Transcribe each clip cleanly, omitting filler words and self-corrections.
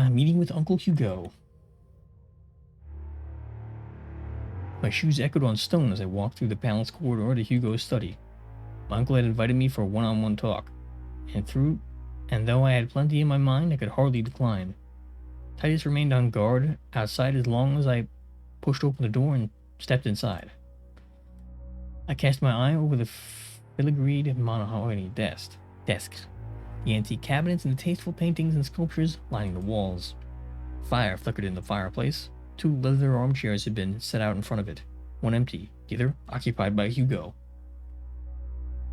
Meeting with Uncle Hugo. My shoes echoed on stone as I walked through the palace corridor to Hugo's study. My uncle had invited me for a one-on-one talk, and though I had plenty in my mind, I could hardly decline. Titus remained on guard outside as long as I pushed open the door and stepped inside. I cast my eye over the filigreed mahogany desks, the antique cabinets and the tasteful paintings and sculptures lining the walls. Fire flickered in the fireplace. 2 leather armchairs had been set out in front of it, one empty, the other occupied by Hugo.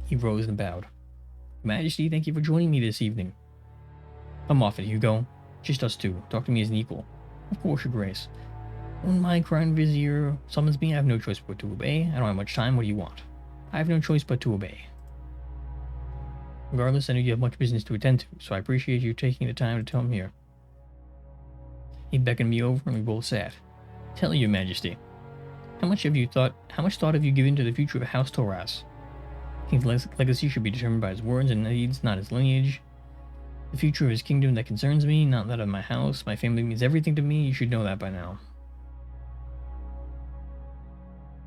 He rose and bowed. Majesty, thank you for joining me this evening. Come off it, Hugo. Just us two. Talk to me as an equal. Of course, Your Grace. When my Crown Vizier summons me, I have no choice but to obey. I don't have much time. What do you want? I have no choice but to obey. Regardless, I know you have much business to attend to, so I appreciate you taking the time to come here. He beckoned me over and we both sat. Tell Your Majesty, how much thought have you given to the future of House Torras? King's legacy should be determined by his words and deeds, not his lineage. The future of his kingdom that concerns me, not that of my house. My family means everything to me. You should know that by now.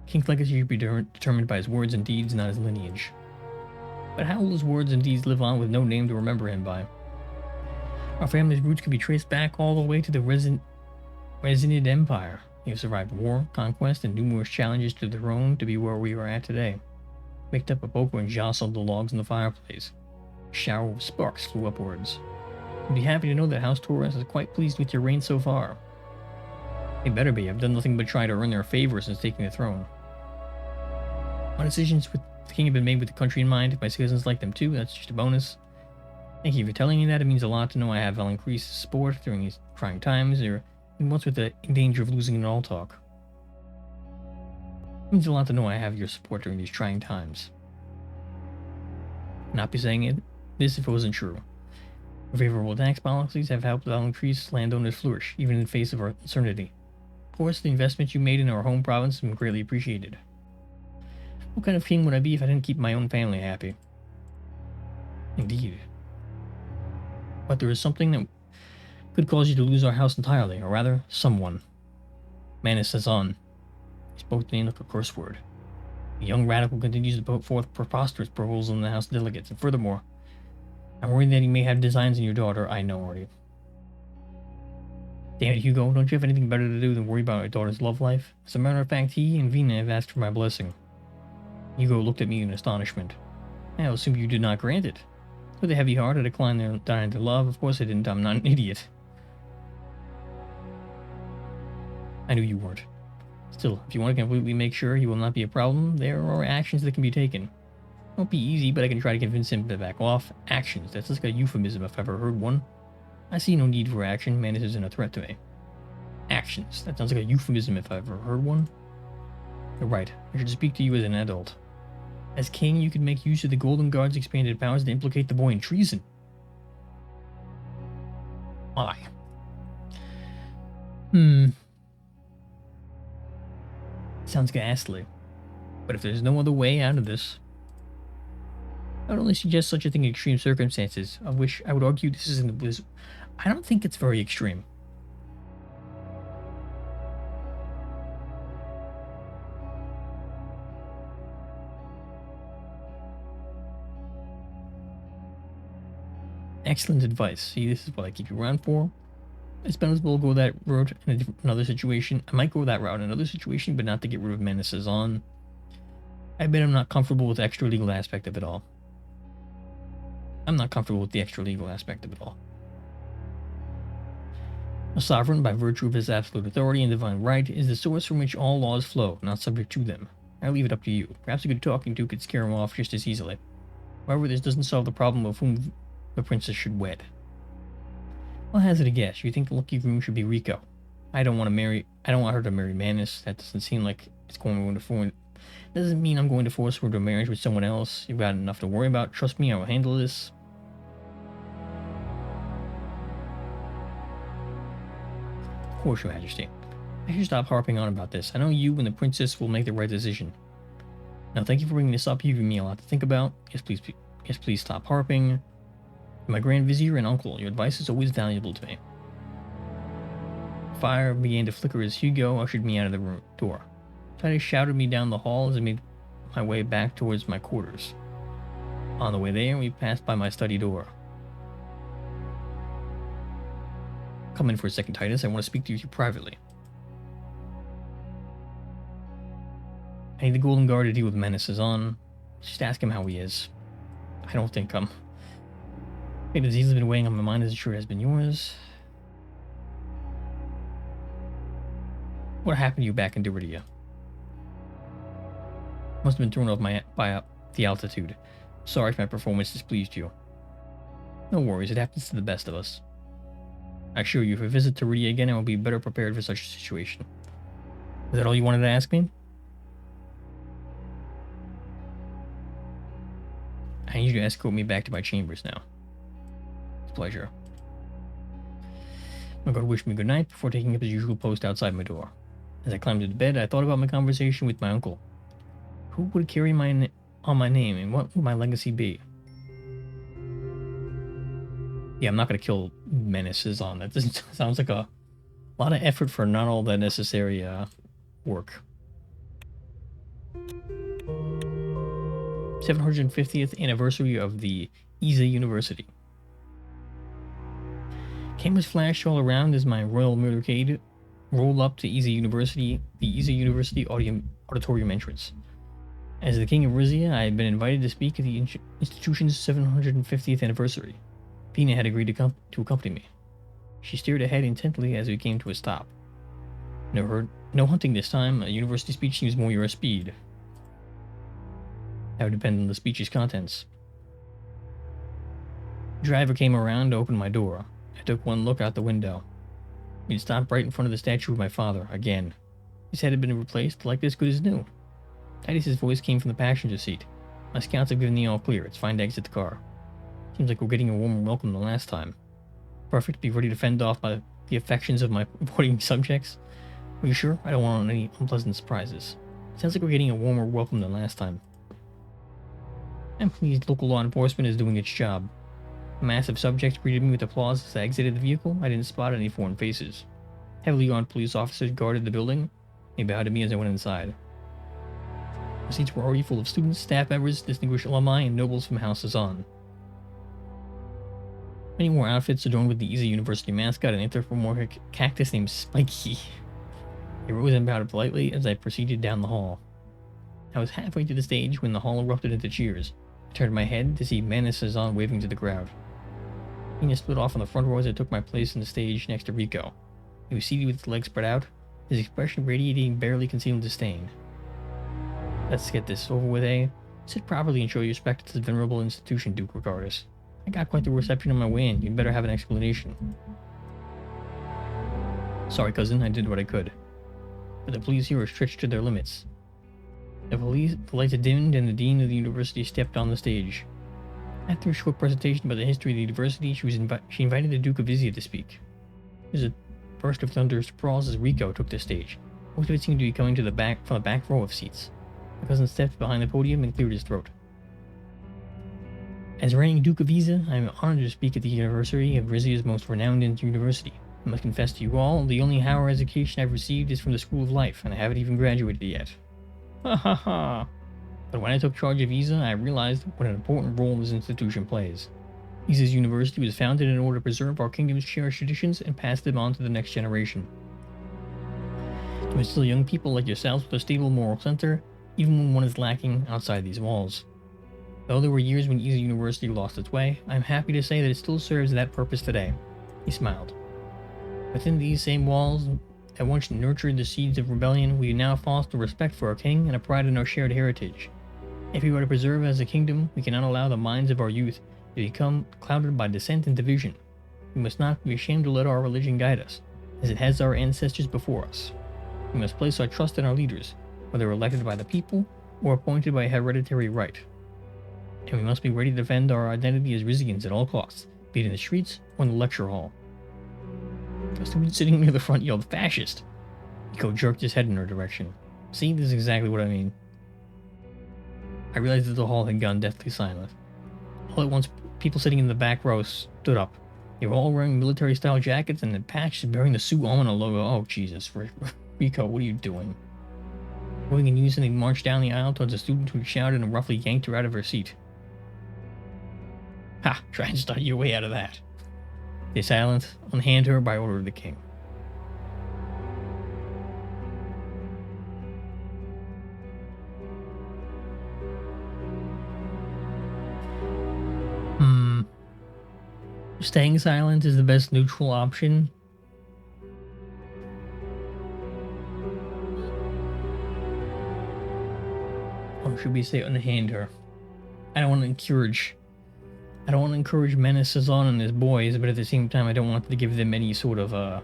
King's legacy should be determined by his words and deeds, not his lineage. But how will his words and deeds live on with no name to remember him by? Our family's roots can be traced back all the way to the Resident Empire. We have survived war, conquest, and numerous challenges to the throne to be where we are at today. Picked up a poker and jostled the logs in the fireplace. A shower of sparks flew upwards. I'd be happy to know that House Torres is quite pleased with your reign so far. They better be. I've done nothing but try to earn their favor since taking the throne. My decisions with the king have been made with the country in mind. If my citizens like them too, that's just a bonus. Thank you for telling me that. It means a lot to know I have increased support during these trying times, or once with the danger of losing it all talk. It means a lot to know I have your support during these trying times. Not be saying this if it wasn't true. Our favorable tax policies have helped increase landowners flourish, even in the face of our uncertainty. Of course, the investments you made in our home province have been greatly appreciated. What kind of king would I be if I didn't keep my own family happy? Indeed. But there is something that could cause you to lose our house entirely, or rather, someone. Manus says on. He spoke the name like a curse word. The young radical continues to put forth preposterous proposals in the House delegates, and furthermore, I'm worried that he may have designs on your daughter. I know already. Damn it, Hugo, don't you have anything better to do than worry about your daughter's love life? As a matter of fact, he and Vina have asked for my blessing. Hugo looked at me in astonishment. I assume you did not grant it. With a heavy heart, I declined their love. Of course I didn't. I'm not an idiot. I knew you weren't. Still, if you want to completely make sure he will not be a problem, there are actions that can be taken. It won't be easy, but I can try to convince him to back off. Actions. That's like a euphemism if I've ever heard one. I see no need for action. Manus isn't a threat to me. Actions. That sounds like a euphemism if I've ever heard one. You're right. I should speak to you as an adult. As king, you could make use of the Golden Guard's expanded powers to implicate the boy in treason. Why? Sounds ghastly. But if there's no other way out of this, I would only suggest such a thing in extreme circumstances, of which I would argue this isn't this. I don't think it's very extreme. Excellent advice. See, this is what I keep you around for. It's might as well go that route in another situation. I might go that route in another situation, but not to get rid of Manus on. I admit I'm not comfortable with the extra legal aspect of it all. I'm not comfortable with the extra legal aspect of it all. A sovereign, by virtue of his absolute authority and divine right, is the source from which all laws flow, not subject to them. I leave it up to you. Perhaps a good talking to could scare him off just as easily. However, this doesn't solve the problem of whom the princess should wed. I'll hazard a guess. You think the lucky groom should be Rico. I don't want her to marry Manus. That doesn't seem like it's going to force. Doesn't mean I'm going to force her into a marriage with someone else. You've got enough to worry about. Trust me, I will handle this. Of course, Your Majesty. I should stop harping on about this. I know you and the princess will make the right decision. Now, thank you for bringing this up. You've given me a lot to think about. Yes, please stop harping. My Grand Vizier and uncle, your advice is always valuable to me. fire began to flicker as Hugo ushered me out of the room door. Titus shouted me down the hall as I made my way back towards my quarters. On the way there, we passed by my study door. Come in for a second, Titus. I want to speak to you privately. I need the Golden Guard to deal with menaces on. Just ask him how he is. I don't think the disease has been weighing on my mind as it sure has been yours. What happened to you back in Rizia? Must have been thrown off by the altitude. Sorry if my performance displeased you. No worries, it happens to the best of us. I assure you, if I visit to Rizia again, I will be better prepared for such a situation. Is that all you wanted to ask me? I need you to escort me back to my chambers now. It's a pleasure. My guard wished me good night before taking up his usual post outside my door. As I climbed into bed, I thought about my conversation with my uncle. Who would carry on my name, and what would my legacy be? Yeah, I'm not going to kill menaces on that. This sounds like a lot of effort for not all that necessary work. 750th anniversary of the Rizia University. Cameras flashed all around as my royal motorcade rolled up to Rizia University, the Rizia University auditorium entrance. As the King of Rizia, I had been invited to speak at the institution's 750th anniversary. Pina had agreed to accompany me. She stared ahead intently as we came to a stop. No hunting this time. A university speech seems more your speed. That would depend on the speech's contents. The driver came around to open my door. I took one look out the window. We'd stopped right in front of the statue of my father, again. His head had been replaced, like as good as new. Titus's voice came from the passenger seat. My scouts have given the all clear. It's fine to exit the car. Seems like we're getting a warmer welcome than last time. Perfect to be ready to fend off by the affections of my boarding subjects. Are you sure? I don't want any unpleasant surprises. Sounds like we're getting a warmer welcome than last time. I'm pleased local law enforcement is doing its job. A mass of subjects greeted me with applause as I exited the vehicle. I didn't spot any foreign faces. Heavily armed police officers guarded the building. They bowed to me as I went inside. The seats were already full of students, staff members, distinguished alumni, and nobles from houses on. Many more outfits adorned with the Rizia University mascot and anthropomorphic cactus named Spiky. They rose and bowed politely as I proceeded down the hall. I was halfway to the stage when the hall erupted into cheers. I turned my head to see Mana Sazan waving to the crowd. Pina split off on the front row as I took my place on the stage next to Rico. He was seated with his legs spread out, his expression radiating barely concealed disdain. Let's get this over with, eh? Sit properly and show your respect to this venerable institution, Duke Regardus. I got quite the reception on my way in. You'd better have an explanation. Sorry, cousin, I did what I could. But the police here are stretched to their limits. The lights had dimmed and the dean of the university stepped on the stage. After a short presentation about the history of the university, she invited the Duke of Rizia to speak. There was a burst of thunderous applause as Rico took the stage. Most of it seemed to be coming from the back row of seats. My cousin stepped behind the podium and cleared his throat. As reigning Duke of Rizia, I am honored to speak at the anniversary of Rizia's most renowned university. I must confess to you all, the only higher education I've received is from the School of Life, and I haven't even graduated yet. Ha ha ha! But when I took charge of Rizia, I realized what an important role this institution plays. Rizia's university was founded in order to preserve our kingdom's cherished traditions and pass them on to the next generation. To instill young people like yourselves with a stable moral center, even when one is lacking outside these walls. Though there were years when Rizia University lost its way, I am happy to say that it still serves that purpose today. He smiled. Within these same walls that once nurtured the seeds of rebellion, we now foster respect for our king and a pride in our shared heritage. If we are to preserve as a kingdom, we cannot allow the minds of our youth to become clouded by dissent and division. We must not be ashamed to let our religion guide us, as it has our ancestors before us. We must place our trust in our leaders, whether elected by the people or appointed by hereditary right. And we must be ready to defend our identity as Rizians at all costs, be it in the streets or in the lecture hall. A student sitting near the front yelled, "Fascist!" Nico jerked his head in her direction. See, this is exactly what I mean. I realized that the hall had gone deathly silent. All at once, people sitting in the back row stood up. They were all wearing military-style jackets and the patch bearing the Sioux Almana logo. Oh, Jesus. Rico, what are you doing? Going in unison, they marched down the aisle towards a student who shouted and roughly yanked her out of her seat. Ha! Try and study your way out of that. Stay silent. Unhand her by order of the king. Staying silent is the best neutral option. Or should we say unhand her? I don't want to encourage menaces on his boys, but at the same time I don't want to give them any sort of I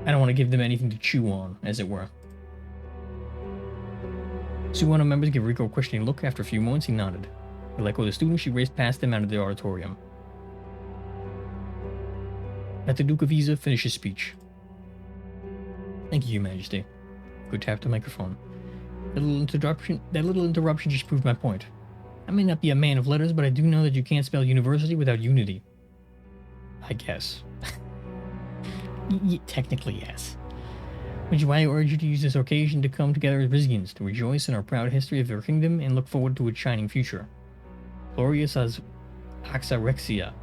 don't want to give them anything to chew on, as it were. Suwano members give Rico a questioning look. After a few moments, he nodded. He let go of the student. She raced past them out of the auditorium. Let the Duke of Rizia finish his speech. Thank you, Your Majesty. Good tap the microphone. That little interruption just proved my point. I may not be a man of letters, but I do know that you can't spell university without unity. I guess. Technically, yes. Which is why I urge you to use this occasion to come together as Rizians, to rejoice in our proud history of your kingdom and look forward to its shining future. Glorious as Rizia,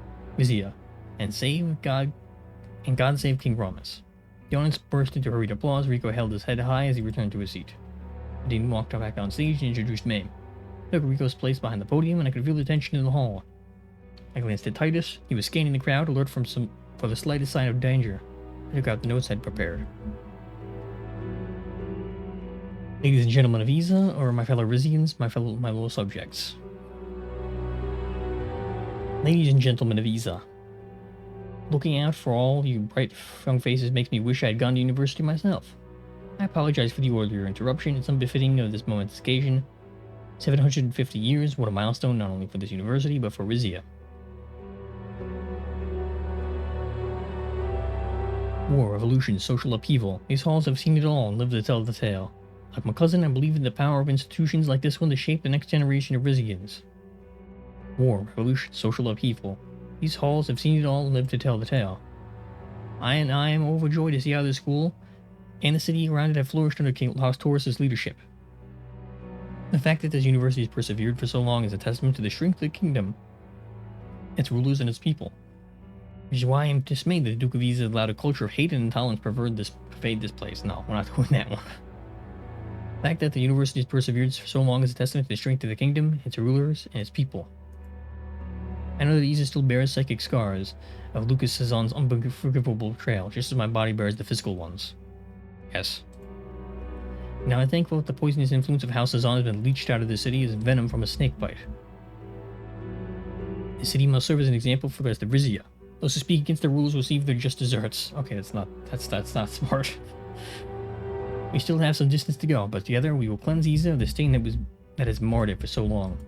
and God save King Ramus. The audience burst into hurried applause. Rico held his head high as he returned to his seat. The Dean walked back on stage and introduced May. I took Rico's place behind the podium, and I could feel the tension in the hall. I glanced at Titus. He was scanning the crowd, alert for the slightest sign of danger. I took out the notes I'd prepared. Ladies and gentlemen of Rizia, or my fellow Rizians, my little subjects. Ladies and gentlemen of Rizia, looking out for all you bright young faces makes me wish I had gone to university myself. I apologize for the earlier interruption. It's unbefitting of this moment's occasion. 750 years, what a milestone not only for this university, but for Rizia. War, revolution, social upheaval. These halls have seen it all and lived to tell the tale. Like my cousin, I believe in the power of institutions like this one to shape the next generation of Rizians. War, revolution, social upheaval. These halls have seen it all and lived to tell the tale. I am overjoyed to see how this school and the city around it have flourished under King Taurus' leadership. The fact that this university has persevered for so long is a testament to the strength of the kingdom, its rulers, and its people. Which is why I am dismayed that the Duke of Rizia allowed a culture of hate and intolerance pervade this place. No, we're not doing that one. The fact that the university has persevered for so long is a testament to the strength of the kingdom, its rulers, and its people. I know that Rizia still bears psychic scars of Lucas Cezanne's unforgivable betrayal, just as my body bears the physical ones. Yes. Now I'm thankful that the poisonous influence of House Cezanne has been leached out of the city as venom from a snake bite. The city must serve as an example for the rest of Rizia. Those who speak against the rulers will receive their just deserts. Okay, that's not smart. We still have some distance to go, but together we will cleanse Rizia of the stain that has marred it for so long.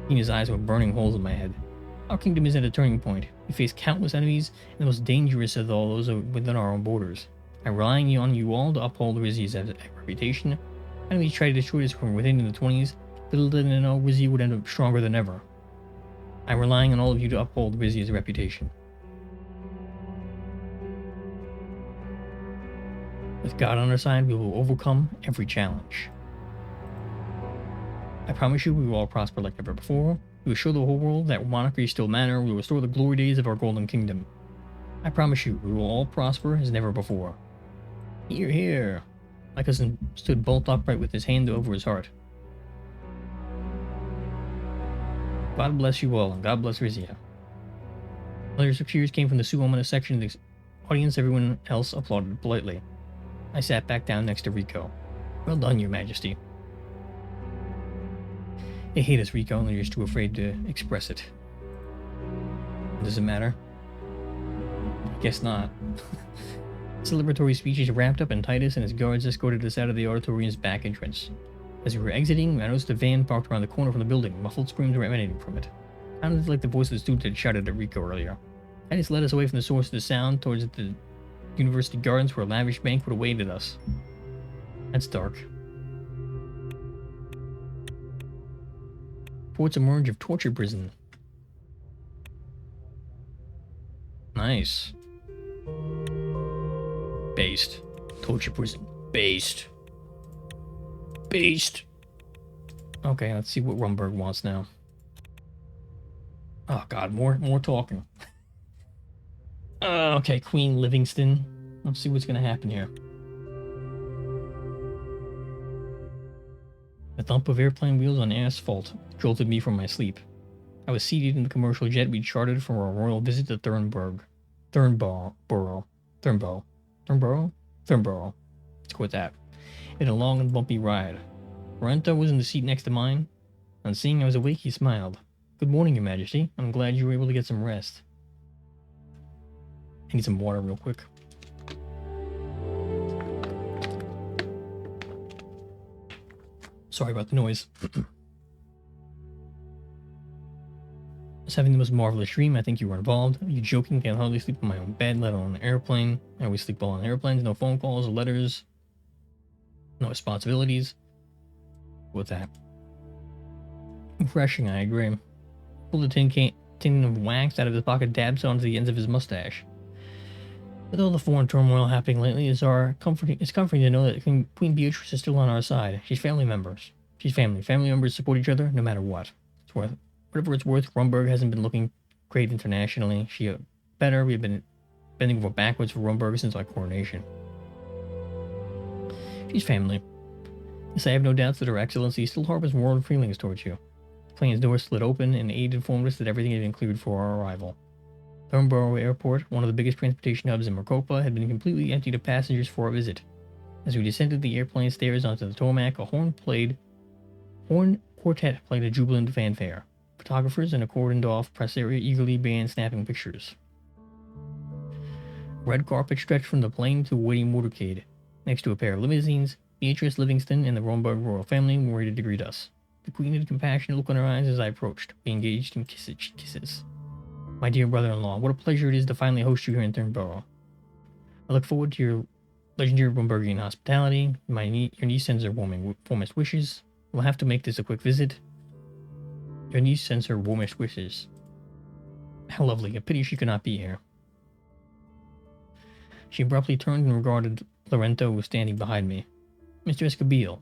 Tina's eyes were burning holes in my head. Our kingdom is at a turning point. We face countless enemies, and the most dangerous of all those are within our own borders. I'm relying on you all to uphold Rizia's reputation. Enemies tried to destroy us from within in the 20s. Little did they know Rizia would end up stronger than ever. I'm relying on all of you to uphold Rizia's reputation. With God on our side, we will overcome every challenge. I promise you we will all prosper like never before. We will show the whole world that monarchies still matter. We will restore the glory days of our golden kingdom. I promise you we will all prosper as never before. Hear, hear. My cousin stood bolt upright with his hand over his heart. God bless you all, and God bless Rizia. Others of cheers came from the Sioux Almana section of the audience. Everyone else applauded politely. I sat back down next to Rico. Well done, Your Majesty. They hate us, Rico, and they're just too afraid to express it. Does it matter? I guess not. Celebratory speeches wrapped up, and Titus and his guards escorted us out of the auditorium's back entrance. As we were exiting, I noticed a van parked around the corner from the building. Muffled screams were emanating from it. Sounded like the voice of the student had shouted at Rico earlier. Titus led us away from the source of the sound towards the university gardens where a lavish banquet awaited us. That's dark. Reports emerge of torture prison. Nice. Based. Torture prison. Based. Based. Okay, let's see what Rumberg wants now. Oh god, more talking. Okay, Queen Livingston. Let's see what's gonna happen here. The thump of airplane wheels on asphalt jolted me from my sleep. I was seated in the commercial jet we chartered for our royal visit to Thurnborough. Thurnborough. Let's go with that. It had a long and bumpy ride. Renta was in the seat next to mine. On seeing I was awake, he smiled. Good morning, Your Majesty. I'm glad you were able to get some rest. I need some water real quick. Sorry about the noise. I was having the most marvelous dream. I think you were involved. Are you joking? I can hardly sleep in my own bed, let alone an airplane. I always sleep well on airplanes. No phone calls or letters. No responsibilities. With that. Refreshing, I agree. Pulled a tin of wax out of his pocket, dabbed it onto the ends of his mustache. With all the foreign turmoil happening lately, it's comforting to know that Queen Beatrice is still on our side. She's family members. She's family. Family members support each other no matter what. Whatever it's worth, Rumberg hasn't been looking great internationally. We have been bending over backwards for Rumberg since our coronation. She's family. Yes, I have no doubts that Her Excellency still harbors warm feelings towards you. The plane's door slid open, and aide informed us that everything had been cleared for our arrival. Thurnborough Airport, one of the biggest transportation hubs in Marcopa, had been completely emptied of passengers for our visit. As we descended the airplane stairs onto the tarmac, a horn quartet played a jubilant fanfare. Photographers in a cordoned-off press area eagerly began snapping pictures. Red carpet stretched from the plane to a waiting motorcade. Next to a pair of limousines, Beatrice Livingston and the Rumberg royal family were ready to greet us. The Queen had a compassionate look in her eyes as I approached. We engaged in kisses. My dear brother-in-law, what a pleasure it is to finally host you here in Thurnborough. I look forward to your legendary Rumbergian hospitality. Your niece sends her warmest wishes. We'll have to make this a quick visit. Your niece sends her warmest wishes. How lovely. A pity she could not be here. She abruptly turned and regarded Lorento, who was standing behind me. Mr. Escobille,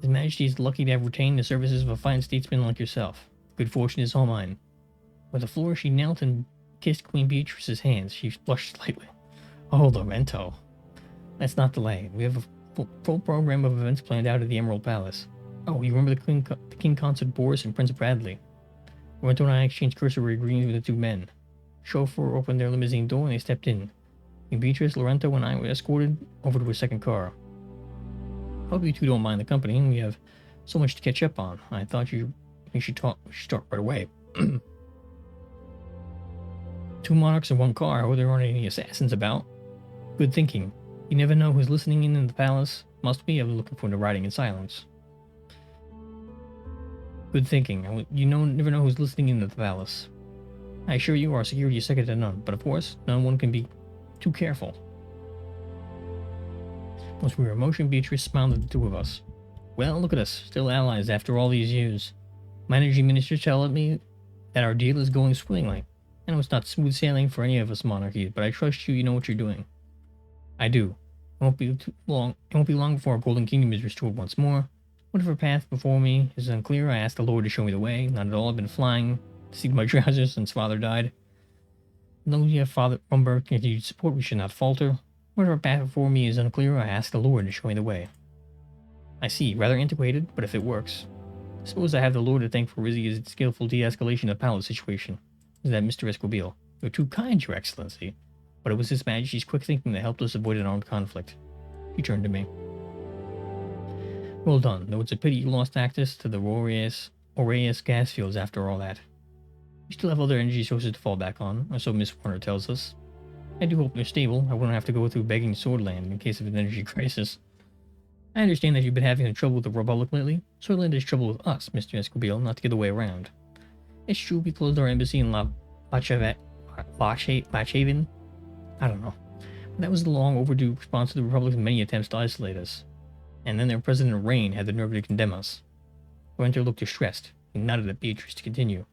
His Majesty is lucky to have retained the services of a fine statesman like yourself. Good fortune is all mine. With a flourish, she knelt and kissed Queen Beatrice's hands. She blushed slightly. Oh, Lorento. Let's not delay. We have a full program of events planned out at the Emerald Palace. Oh, you remember the King Consort Boris and Prince Bradley? Lorento and I exchanged cursory greetings with the two men. Chauffeur opened their limousine door and they stepped in. Queen Beatrice, Lorento, and I were escorted over to a second car. Hope you two don't mind the company. We have so much to catch up on. I thought we should start right away. Two monarchs in one car. I hope there aren't any assassins about. Good thinking. You never know who's listening in the palace. Must be. I was looking forward to riding in silence. Good thinking. Never know who's listening in the palace. I assure you our security is second to none. But of course, no one can be too careful. Once we were in motion, Beatrice smiled at the two of us. Well, look at us, still allies after all these years. My energy minister telling me that our deal is going swimmingly. I know it's not smooth sailing for any of us monarchies, but I trust you know what you're doing. I do. It won't be long before our golden kingdom is restored once more. Whatever path before me is unclear, I ask the Lord to show me the way. Not at all, I've been flying to seek my trousers since father died. As long as you have Father Rumberg continued support, we should not falter. Whatever path before me is unclear, I ask the Lord to show me the way. I see, rather antiquated, but if it works. I suppose I have the Lord to thank for Rizia's skillful de-escalation of the palace situation. Is that Mr. Escobille? You're too kind, Your Excellency. But it was His Majesty's quick thinking that helped us avoid an armed conflict. He turned to me. Well done, though it's a pity you lost access to the Aureus gas fields after all that. You still have other energy sources to fall back on, or so Miss Warner tells us. I do hope they're stable. I wouldn't have to go through begging Swordland in case of an energy crisis. I understand that you've been having trouble with the Republic lately. Swordland has trouble with us, Mr. Escobille, not to get the way around. It's true we closed our embassy in Lachhaven? I don't know. But that was the long overdue response to the Republic's many attempts to isolate us. And then their President Rain had the nerve to condemn us. Winter looked distressed. He nodded at Beatrice to continue.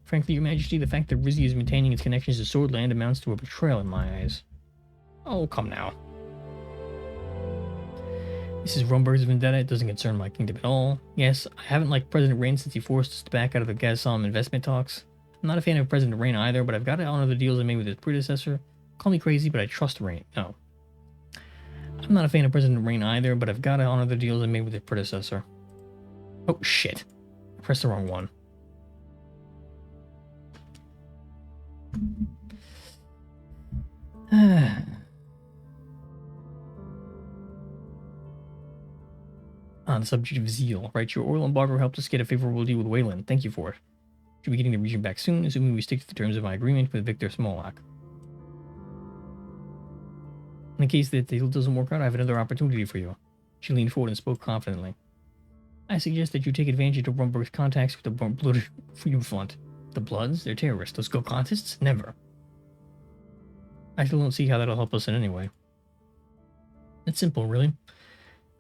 Frankly, Your Majesty, the fact that Rizia is maintaining its connections to Swordland amounts to a betrayal in my eyes. Oh, come now. This is Rumberg's vendetta. It doesn't concern my kingdom at all. Yes, I haven't liked President Rain since he forced us to back out of the Gazsom investment talks. I'm not a fan of President Rain either, but I've got to honor the deals I made with his predecessor. Call me crazy, but I trust Rain. No. I'm not a fan of President Rain either, but I've got to honor the deals I made with his predecessor. Oh, shit. I pressed the wrong one. On the subject of zeal, right? Your oil embargo helped us get a favorable deal with Wayland. Thank you for it. Should be getting the region back soon, assuming we stick to the terms of my agreement with Victor Smolak. In the case that the deal doesn't work out, I have another opportunity for you. She leaned forward and spoke confidently. I suggest that you take advantage of Rumberg's contacts with the Blooded Freedom Front. The Bloods? They're terrorists. Those go contests? Never. I still don't see how that'll help us in any way. It's simple, really.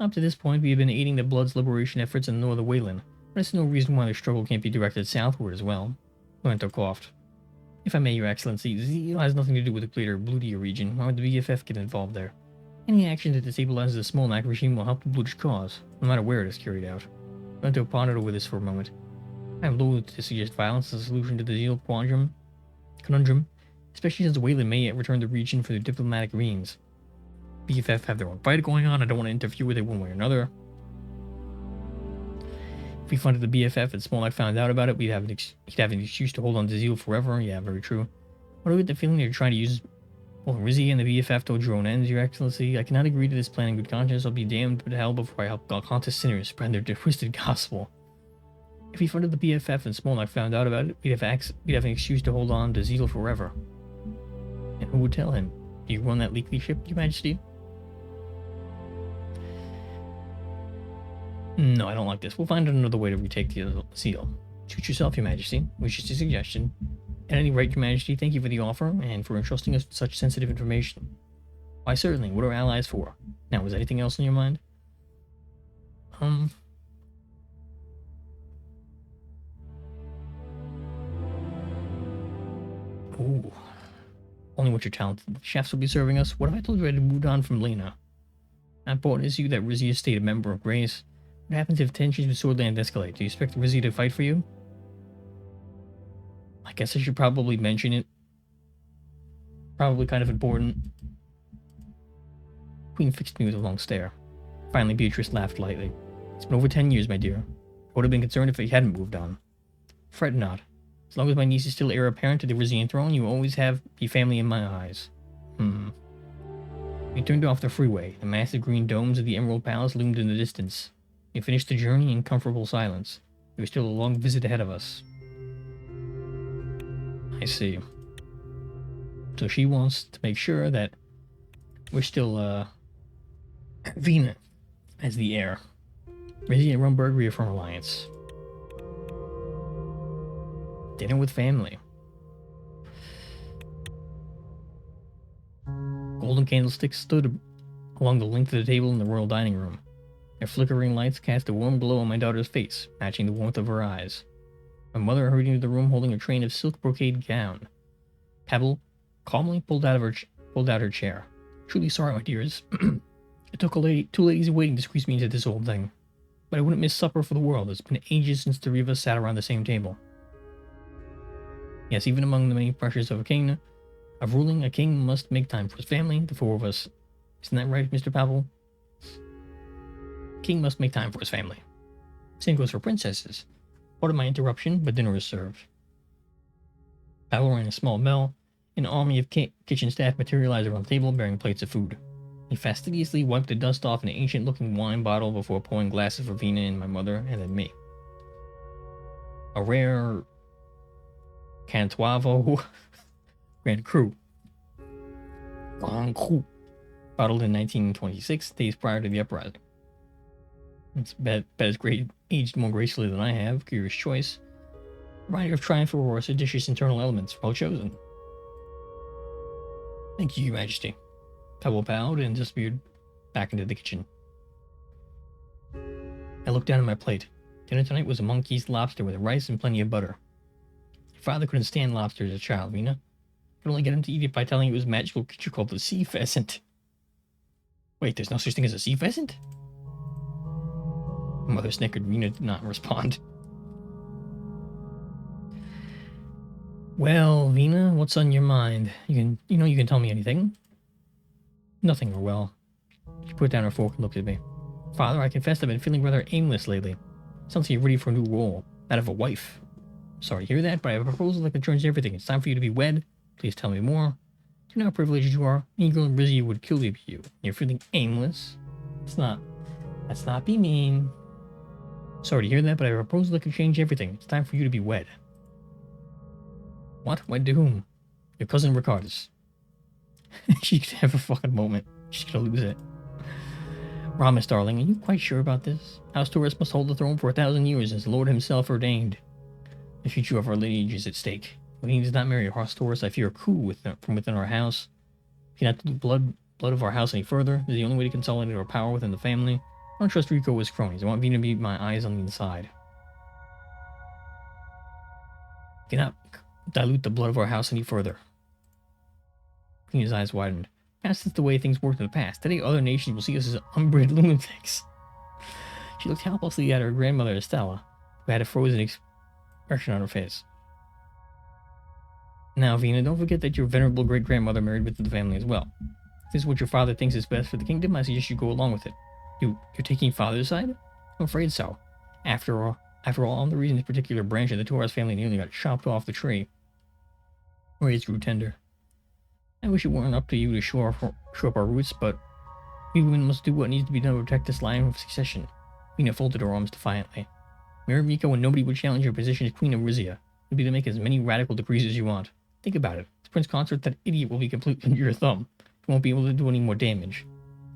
Up to this point, we have been aiding the Blood's liberation efforts in the northern Wayland, but it's no reason why the struggle can't be directed southward as well. Lorento coughed. If I may, Your Excellency, zeal has nothing to do with the greater Blutia region. Why would the BFF get involved there? Any action that destabilizes the Smolak regime will help the Blutish cause, no matter where it is carried out. Lorento pondered over this for a moment. I am loath to suggest violence as a solution to the zeal conundrum, especially since Wayland may yet return the region for their diplomatic means. BFF have their own fight going on. I don't want to interfere with it one way or another. If we funded the BFF and Smolak found out about it, he'd have an excuse to hold on to zeal forever. Yeah, very true. What do we get the feeling they're trying to use both Rizia and the BFF towards your own ends, Your Excellency? I cannot agree to this plan in good conscience. I'll be damned to hell before I help Galcantus sinners spread their twisted gospel. If we funded the BFF and Smolak found out about it, we'd have an excuse to hold on to zeal forever. And who would tell him? Do you run that leaky ship, Your Majesty? No, I don't like this. We'll find another way to retake the seal. Suit yourself, Your Majesty. Which is a suggestion. At any rate, Your Majesty, thank you for the offer and for entrusting us with such sensitive information. Why, certainly. What are allies for? Now, was anything else on your mind? Ooh. Only what you're talented chefs will be serving us. What if I told you I had moved on from Lena? How important is you that Rizia stayed a member of Grace? What happens if tensions with Swordland escalate? Do you expect Rizia to fight for you? I guess I should probably mention it. Probably kind of important. Queen fixed me with a long stare. Finally, Beatrice laughed lightly. It's been over 10 years, my dear. I would have been concerned if he hadn't moved on. Fret not. As long as my niece is still heir apparent to the Rizian throne, you will always have your family in my eyes. We turned off the freeway. The massive green domes of the Emerald Palace loomed in the distance. We finished the journey in comfortable silence. There was still a long visit ahead of us. I see. So she wants to make sure that we're still, Vina as the heir. Rizia and Rumberg reaffirm alliance. Dinner with family. Golden candlesticks stood along the length of the table in the royal dining room. Their flickering lights cast a warm glow on my daughter's face, matching the warmth of her eyes. My mother hurried into the room holding a train of silk brocade gown. Pebble calmly pulled out her chair. Truly sorry, my dears. It took two ladies in waiting to squeeze me into this old thing. But I wouldn't miss supper for the world. It's been ages since the three of us sat around the same table. Yes, even among the many pressures of ruling, a king must make time for his family, the four of us. Isn't that right, Mr. Pavel? King must make time for his family. Same goes for princesses. Pardon my interruption, but dinner is served. Pavel rang a small bell. An army of kitchen staff materialized around the table bearing plates of food. He fastidiously wiped the dust off an ancient-looking wine bottle before pouring glasses for Vina and my mother, and then me. A rare Cantuavo Grand Cru. Grand Cru. Bottled in 1926, days prior to the uprising. It's bet it's aged more gracefully than I have. Curious choice. Reminder of triumph or seditious internal elements. Well chosen. Thank you, Your Majesty. Pebble bowed and disappeared back into the kitchen. I looked down at my plate. Dinner tonight was a monkey's lobster with rice and plenty of butter. father couldn't stand lobster as a child, Vina. Could only get him to eat it by telling it was a magical creature called the sea pheasant. Wait, there's no such thing as a sea pheasant? Mother snickered. Vina did not respond. Well, Vina, what's on your mind? You can tell me anything. Nothing, Orwell. She put down her fork and looked at me. Father, I confess I've been feeling rather aimless lately. Sounds like you're ready for a new role, that of a wife. Sorry to hear that, but I have a proposal that concerns everything. It's time for you to be wed. Please tell me more. Do you know how privileged you are? Any girl in Rizia would kill you. You're feeling aimless? Let's not be mean. Sorry to hear that, but I have a proposal that could change everything. It's time for you to be wed. What? Wed to whom? Your cousin Ricardus. She could have a fucking moment. She's gonna lose it. Ramus, darling, are you quite sure about this? House Taurus must hold the throne for 1,000 years, as the Lord himself ordained. The future of our lineage is at stake. When he does not marry House Taurus, I fear a coup from within our house. If you not do blood of our house any further, this is the only way to consolidate our power within the family. I don't trust Rico with cronies. I want Vina to be my eyes on the inside. You cannot dilute the blood of our house any further. Vina's eyes widened. That's the way things worked in the past. Today, other nations will see us as unbred lunatics. She looked helplessly at her grandmother Estella, who had a frozen expression on her face. Now, Vina, don't forget that your venerable great-grandmother married within the family as well. If this is what your father thinks is best for the kingdom, I suggest you go along with it. You're taking father's side? I'm afraid so. After all, I'm the reason this particular branch of the Torres family nearly got chopped off the tree. Her eyes grew tender. I wish it weren't up to you to shore up our roots, but we women must do what needs to be done to protect this line of succession. Vina folded her arms defiantly. Marry Rico and nobody would challenge your position as Queen of Rizia. You'll be to make as many radical decrees as you want. Think about it. This prince consort, that idiot will be completely under your thumb. You won't be able to do any more damage.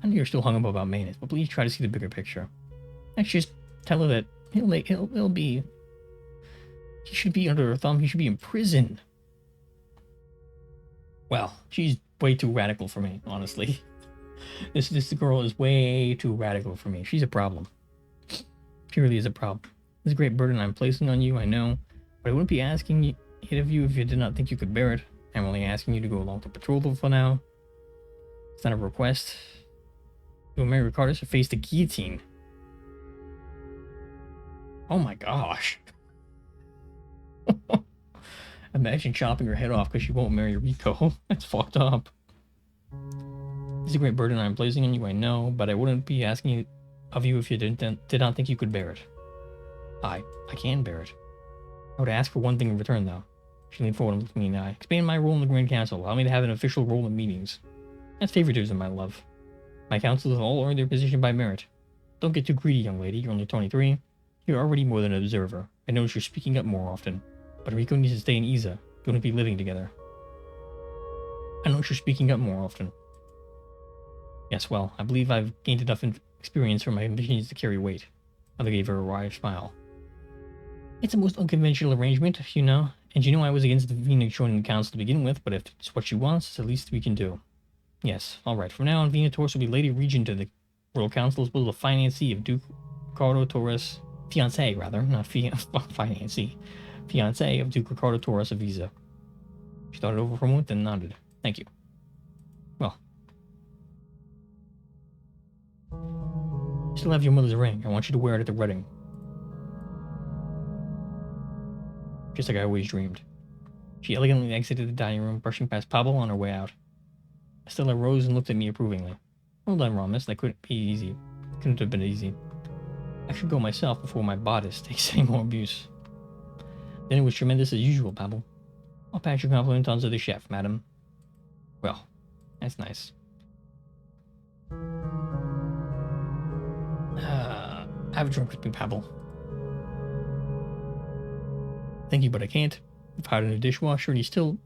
I know you're still hung up about maintenance, but please try to see the bigger picture. Let's just tell her that he should be under her thumb. He should be in prison. Well, she's way too radical for me, honestly. This girl is way too radical for me. She's a problem. She really is a problem. This is a great burden I'm placing on you, I know, but I wouldn't be asking it of you if you did not think you could bear it. I'm only asking you to go along to patrol for now. It's not a request. You will marry Ricardus or face the guillotine. Oh my gosh. Imagine chopping her head off because she won't marry Rico. That's fucked up. This is a great burden I'm placing on you, I know, but I wouldn't be asking it of you if you did not think you could bear it. I can bear it. I would ask for one thing in return, though. She leaned forward and looked me in the eye. Expand my role in the Grand Council. Allow me to have an official role in meetings. That's favoritism, my love. My councils have all earned their position by merit. Don't get too greedy, young lady. You're only 23. You're already more than an observer. I notice you're speaking up more often. But Rico needs to stay in Iza. You wouldn't be living together. I notice you're speaking up more often. Yes, well, I believe I've gained enough experience for my ambitions to carry weight. Mother gave her a wry smile. It's a most unconventional arrangement, you know. And you know I was against the Vina joining the council to begin with, but if it's what she wants, it's the least we can do. Yes, alright. From now on, Vina Torres will be Lady Regent of the Royal Council as well as the financee of Duke Ricardo Torres. Fiancé, rather, not financee. Fiancé of Duke Ricardo Torres of Rizia. She thought it over for a moment, then nodded. Thank you. Well. You still have your mother's ring. I want you to wear it at the wedding. Just like I always dreamed. She elegantly exited the dining room, brushing past Pablo on her way out. Estella rose and looked at me approvingly. Well done, Ramus. That couldn't be easy. Couldn't have been easy. I should go myself before my bodice takes any more abuse. Then it was tremendous as usual, Pablo. I'll pass your compliments on to the chef, madam. Well, that's nice. Have a drink with me, Pablo. Thank you, but I can't. I've hired in a dishwasher, and she's still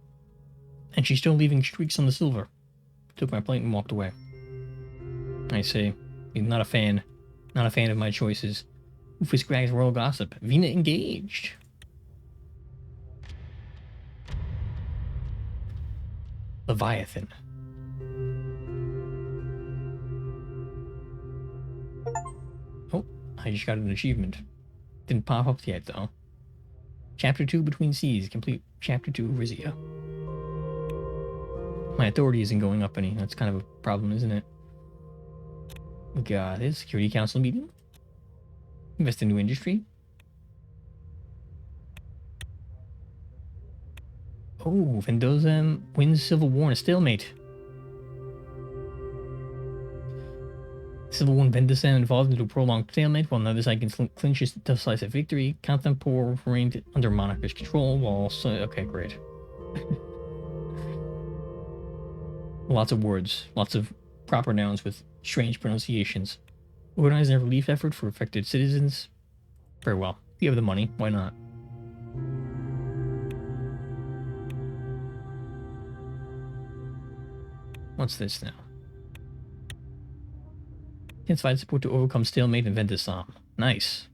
leaving streaks on the silver. Took my plate and walked away. I see. You're not a fan. Not a fan of my choices. Rufus Gragg's royal gossip. Vina engaged. Leviathan. Oh, I just got an achievement. Didn't pop up yet, though. Chapter 2 Between Seas. Complete Chapter 2 of Rizia. My authority isn't going up any. That's kind of a problem, isn't it? We got this. Security Council meeting. Invest in new industry. Oh, Vendoza wins civil war in a stalemate. Civil war in Vendoza involved into a prolonged stalemate, while another side can clinch a decisive victory. Contemporary reigned under monarch's control, while also... Okay, great. Lots of words, lots of proper nouns with strange pronunciations. Organize a relief effort for affected citizens. Very well. If you have the money, why not? What's this now? Intensified support to overcome stalemate in Vendesam. Nice.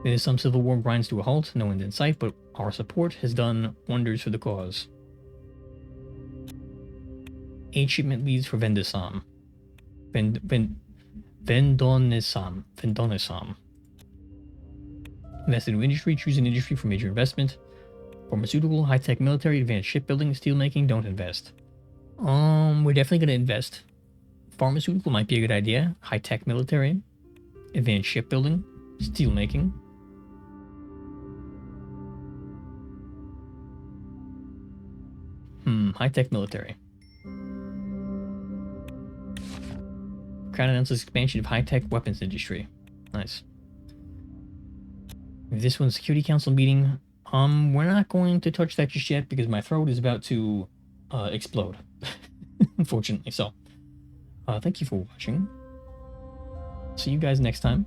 Vendesam civil war grinds to a halt, no end in sight, but our support has done wonders for the cause. 8 shipment leads for Vendesam. Vendonesam. Invest in new industry, choose an industry for major investment. Pharmaceutical, high-tech military, advanced shipbuilding, steelmaking, don't invest. We're definitely going to invest. Pharmaceutical might be a good idea. High-tech military, advanced shipbuilding, steelmaking. High-tech military. Crown announces expansion of high-tech weapons industry. Nice. This one's Security Council meeting. We're not going to touch that just yet because my throat is about to explode. Unfortunately. So, thank you for watching. See you guys next time.